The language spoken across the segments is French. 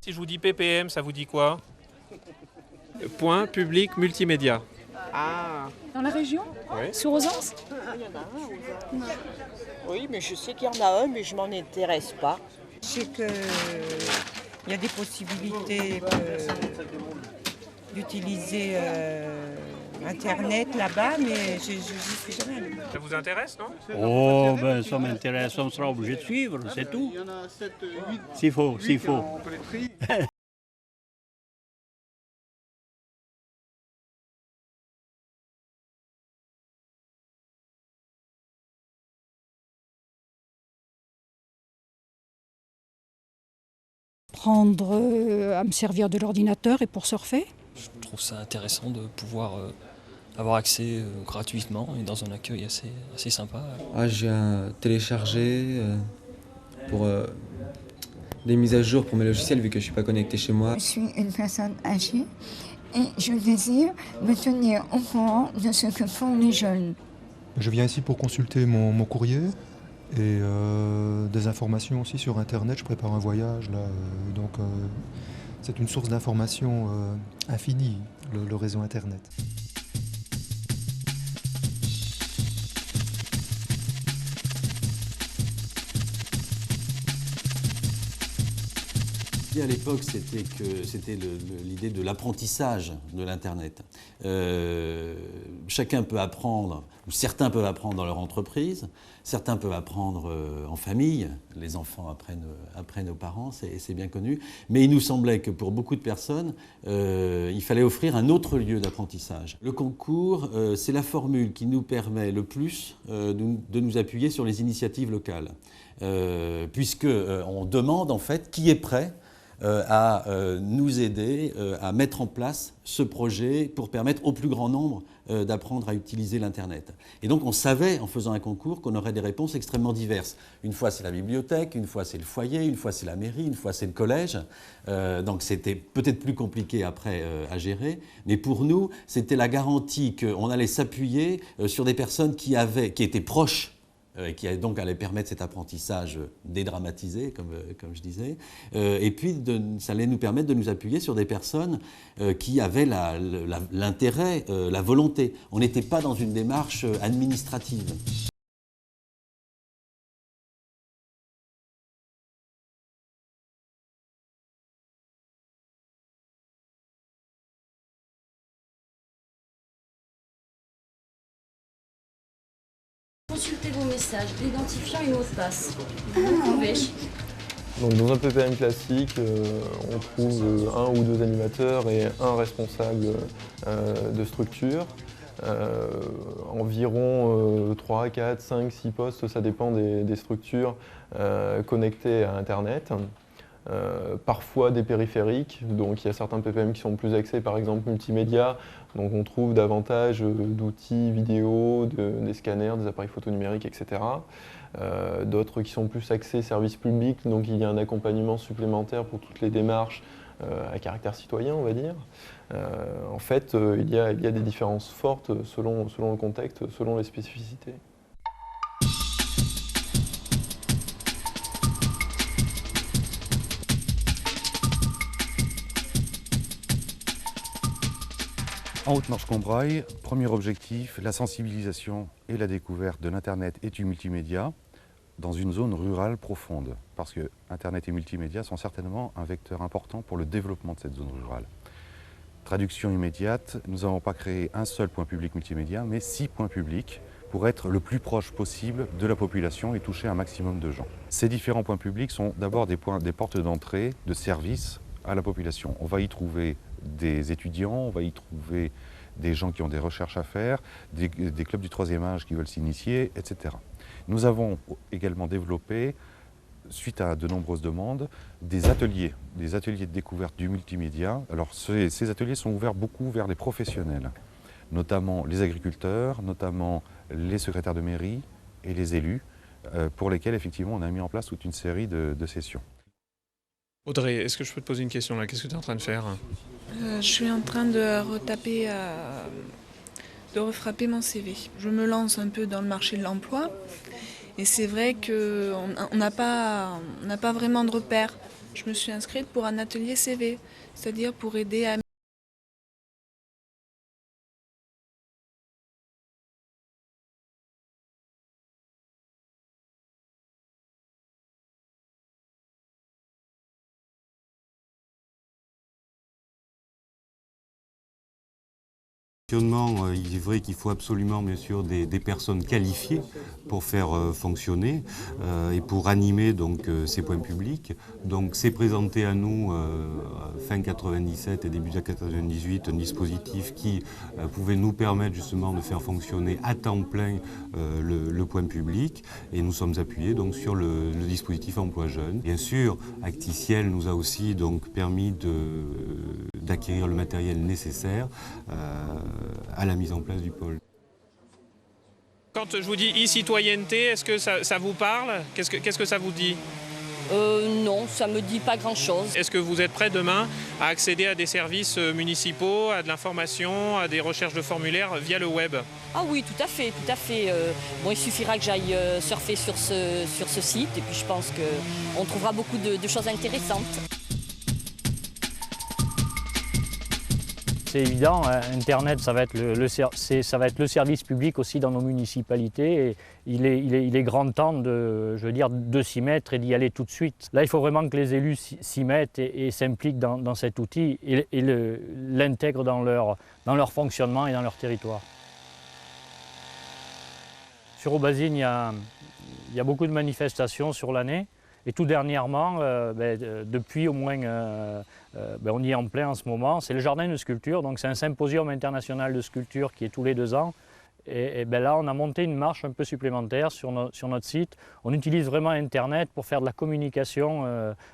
Si je vous dis PPM, ça vous dit quoi? Point public multimédia. Ah, Dans la région? Oui. Sur Ozance? il y en a un oui, mais je sais qu'il y en a un, mais je m'en intéresse pas. Je sais qu'il y a des possibilités d'utiliser Internet là-bas, mais je n'y suis jamais allée. Ça vous intéresse, non? Oh, ben ça m'intéresse, on sera obligé de suivre, c'est tout. Il y en a 7, 8. S'il faut, s'il faut. On peut les trier. Prendre à me servir de l'ordinateur et pour surfer. Je trouve ça intéressant de pouvoir avoir accès gratuitement et dans un accueil assez sympa. Ah, j'ai téléchargé pour des mises à jour pour mes logiciels vu que je suis pas connecté chez moi. Je suis une personne âgée et je désire me tenir au courant de ce que font les jeunes. Je viens ici pour consulter mon courrier et des informations aussi sur Internet. Je prépare un voyage là, donc c'est une source d'informations infinie, le réseau Internet. À l'époque, c'était l'idée de l'apprentissage de l'Internet. Chacun peut apprendre, ou certains peuvent apprendre dans leur entreprise, certains peuvent apprendre en famille, les enfants apprennent aux parents, c'est bien connu, mais il nous semblait que pour beaucoup de personnes, il fallait offrir un autre lieu d'apprentissage. Le concours, c'est la formule qui nous permet le plus de nous appuyer sur les initiatives locales, puisqu'on demande en fait qui est prêt à nous aider à mettre en place ce projet pour permettre au plus grand nombre d'apprendre à utiliser l'Internet. Et donc on savait, en faisant un concours, qu'on aurait des réponses extrêmement diverses. Une fois c'est la bibliothèque, une fois c'est le foyer, une fois c'est la mairie, une fois c'est le collège. Donc c'était peut-être plus compliqué après à gérer. Mais pour nous, c'était la garantie qu'on allait s'appuyer sur des personnes qui étaient proches qui donc allait permettre cet apprentissage dédramatisé, comme je disais. Et puis, ça allait nous permettre de nous appuyer sur des personnes qui avaient l'intérêt, la volonté. On n'était pas dans une démarche administrative. Consultez vos messages, l'identifiant et mot de passe. Vous pouvez. Donc dans un PPM classique, on trouve un ou deux animateurs et un responsable de structure. Environ 3, 4, 5, 6 postes, ça dépend des structures connectées à Internet. Parfois des périphériques, donc il y a certains PPM qui sont plus axés par exemple multimédia, donc on trouve davantage d'outils vidéo, des scanners, des appareils photo numériques, etc. D'autres qui sont plus axés service public, donc il y a un accompagnement supplémentaire pour toutes les démarches à caractère citoyen, on va dire. En fait, il y a des différences fortes selon le contexte, selon les spécificités. En Haute-Marche-Combraille, premier objectif, la sensibilisation et la découverte de l'Internet et du multimédia dans une zone rurale profonde. Parce que Internet et multimédia sont certainement un vecteur important pour le développement de cette zone rurale. Traduction immédiate, nous n'avons pas créé un seul point public multimédia, mais 6 points publics pour être le plus proche possible de la population et toucher un maximum de gens. Ces différents points publics sont d'abord des portes d'entrée de services à la population. On va y trouver des étudiants, on va y trouver des gens qui ont des recherches à faire, des clubs du troisième âge qui veulent s'initier, etc. Nous avons également développé, suite à de nombreuses demandes, des ateliers de découverte du multimédia. Alors ces ateliers sont ouverts beaucoup vers les professionnels, notamment les agriculteurs, notamment les secrétaires de mairie et les élus, pour lesquels effectivement on a mis en place toute une série de sessions. Audrey, est-ce que je peux te poser une question là? Qu'est-ce que tu es en train de faire? Je suis en train de refrapper mon CV. Je me lance un peu dans le marché de l'emploi Et c'est vrai qu'on n'a pas vraiment de repères. Je me suis inscrite pour un atelier CV, c'est-à-dire pour aider à... Il est vrai qu'il faut absolument bien sûr des personnes qualifiées pour faire fonctionner et pour animer donc ces points publics. Donc c'est présenté à nous fin 97 et début 98 un dispositif qui pouvait nous permettre justement de faire fonctionner à temps plein le point public, et nous sommes appuyés donc sur le dispositif Emploi Jeune. Bien sûr, Acticiel nous a aussi donc permis d'acquérir le matériel nécessaire à la mise en place du pôle. Quand je vous dis e-citoyenneté, est-ce que ça vous parle? Qu'est-ce que ça vous dit? Non, ça me dit pas grand-chose. Est-ce que vous êtes prêt demain à accéder à des services municipaux, à de l'information, à des recherches de formulaires via le web? Ah oui, tout à fait, tout à fait. Bon, il suffira que j'aille surfer sur ce site et puis je pense qu'on trouvera beaucoup de choses intéressantes. C'est évident, Internet, ça va être le service public aussi dans nos municipalités. Et il est grand temps de s'y mettre et d'y aller tout de suite. Là, il faut vraiment que les élus s'y mettent et s'impliquent dans cet outil et l'intègrent dans leur fonctionnement et dans leur territoire. Sur Aubazine, il y a beaucoup de manifestations sur l'année. Et tout dernièrement, depuis au moins, on y est en plein en ce moment, c'est le jardin de sculpture, donc c'est un symposium international de sculpture qui est tous les 2 ans. Et là, on a monté une marche un peu supplémentaire sur notre site. On utilise vraiment Internet pour faire de la communication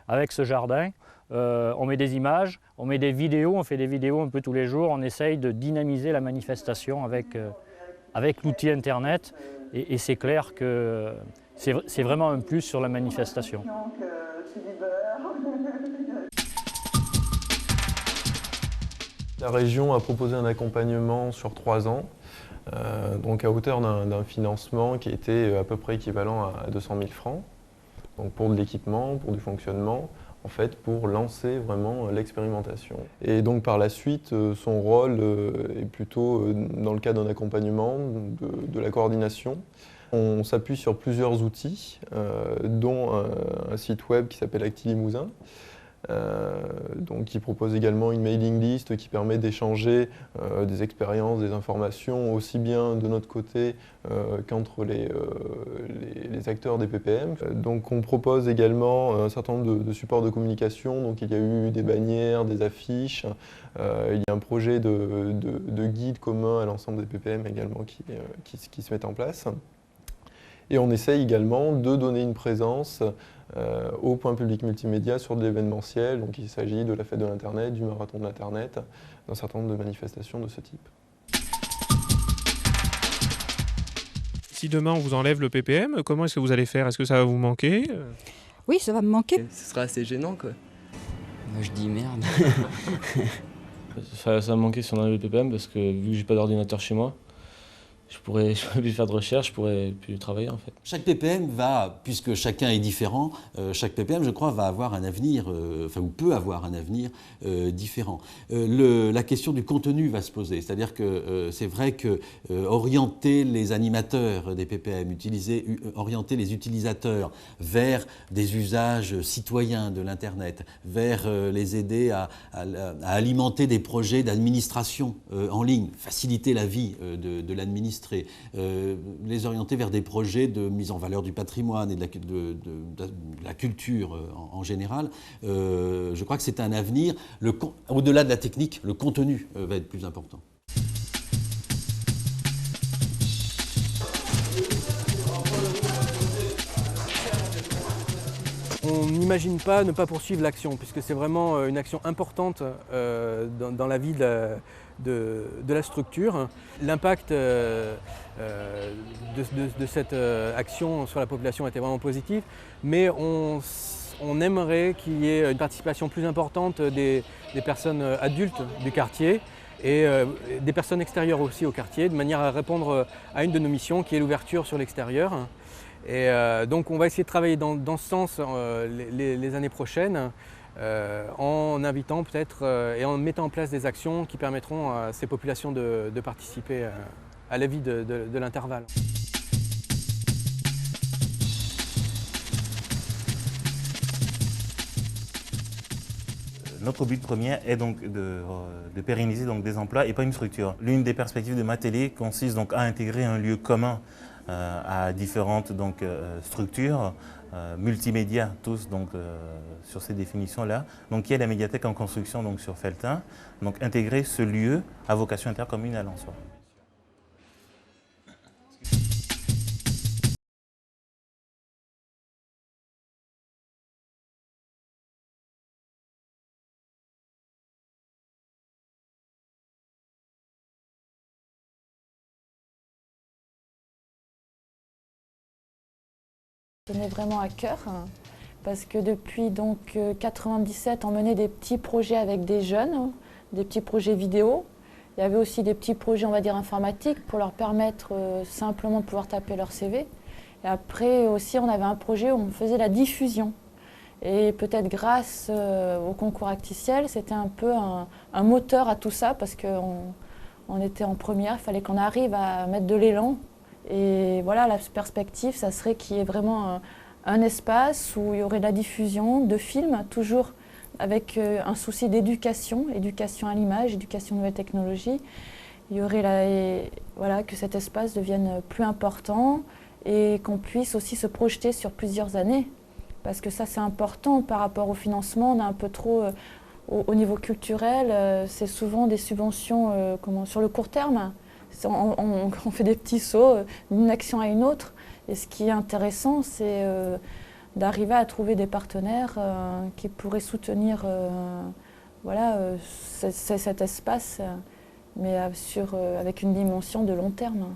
avec ce jardin. On met des images, on met des vidéos, on fait des vidéos un peu tous les jours. On essaye de dynamiser la manifestation avec l'outil Internet. Et c'est clair que c'est vraiment un plus sur la manifestation. La région a proposé un accompagnement sur 3 ans, donc à hauteur d'un financement qui était à peu près équivalent à 200 000 francs, donc pour de l'équipement, pour du fonctionnement, en fait pour lancer vraiment l'expérimentation. Et donc par la suite, son rôle est plutôt dans le cadre d'un accompagnement, de la coordination. On s'appuie sur plusieurs outils, dont un site web qui s'appelle Acti Limousin, qui propose également une mailing list qui permet d'échanger des expériences, des informations, aussi bien de notre côté qu'entre les acteurs des PPM. Donc on propose également un certain nombre de supports de communication, donc il y a eu des bannières, des affiches, il y a un projet de guide commun à l'ensemble des PPM également qui se met en place. Et on essaye également de donner une présence au point public multimédia sur de l'événementiel. Donc il s'agit de la fête de l'Internet, du marathon de l'Internet, d'un certain nombre de manifestations de ce type. Si demain on vous enlève le PPM, comment est-ce que vous allez faire? Est-ce que ça va vous manquer? Oui, ça va me manquer. Ce sera assez gênant, quoi. Moi je dis merde. Ça va me manquer si on enlève le PPM parce que vu que j'ai pas d'ordinateur chez moi, je pourrais plus faire de recherche, je pourrais plus travailler en fait. Chaque PPM va, puisque chacun est différent, chaque PPM, je crois, va avoir un avenir, ou peut avoir un avenir différent. La question du contenu va se poser, c'est-à-dire que c'est vrai que orienter les animateurs des PPM, orienter les utilisateurs vers des usages citoyens de l'Internet, vers les aider à alimenter des projets d'administration en ligne, faciliter la vie de l'administration, les orienter vers des projets de mise en valeur du patrimoine et de la culture en général. Je crois que c'est un avenir. Au-delà de la technique, le contenu va être plus important. On n'imagine pas ne pas poursuivre l'action, puisque c'est vraiment une action importante dans la vie de la structure. L'impact de cette action sur la population était vraiment positif, mais on aimerait qu'il y ait une participation plus importante des personnes adultes du quartier et des personnes extérieures aussi au quartier, de manière à répondre à une de nos missions qui est l'ouverture sur l'extérieur. Et donc on va essayer de travailler dans ce sens les années prochaines, en invitant peut-être et en mettant en place des actions qui permettront à ces populations de participer à la vie de l'intervalle. Notre but premier est donc de pérenniser donc des emplois et pas une structure. L'une des perspectives de Matélé consiste donc à intégrer un lieu commun à différentes donc, structures, multimédia tous donc, sur ces définitions-là. Donc il y a la médiathèque en construction donc, sur Felletin. Donc intégrer ce lieu à vocation intercommunale en soi. tenait vraiment à cœur parce que depuis donc 1997, on menait des petits projets avec des jeunes, des petits projets vidéo. Il y avait aussi des petits projets, on va dire, informatiques pour leur permettre simplement de pouvoir taper leur CV. Et après aussi, on avait un projet où on faisait la diffusion. Et peut-être grâce au concours Acticiel, c'était un peu un moteur à tout ça parce qu'on était en première, il fallait qu'on arrive à mettre de l'élan. Et voilà, la perspective, ça serait qu'il y ait vraiment un espace où il y aurait la diffusion de films, toujours avec un souci d'éducation, éducation à l'image, éducation aux nouvelles technologies. Il y aurait voilà, que cet espace devienne plus important et qu'on puisse aussi se projeter sur plusieurs années. Parce que ça, c'est important par rapport au financement. On a un peu trop, au niveau culturel, c'est souvent des subventions sur le court terme. On fait des petits sauts d'une action à une autre. Et ce qui est intéressant, c'est d'arriver à trouver des partenaires qui pourraient soutenir voilà, cet espace, mais avec une dimension de long terme.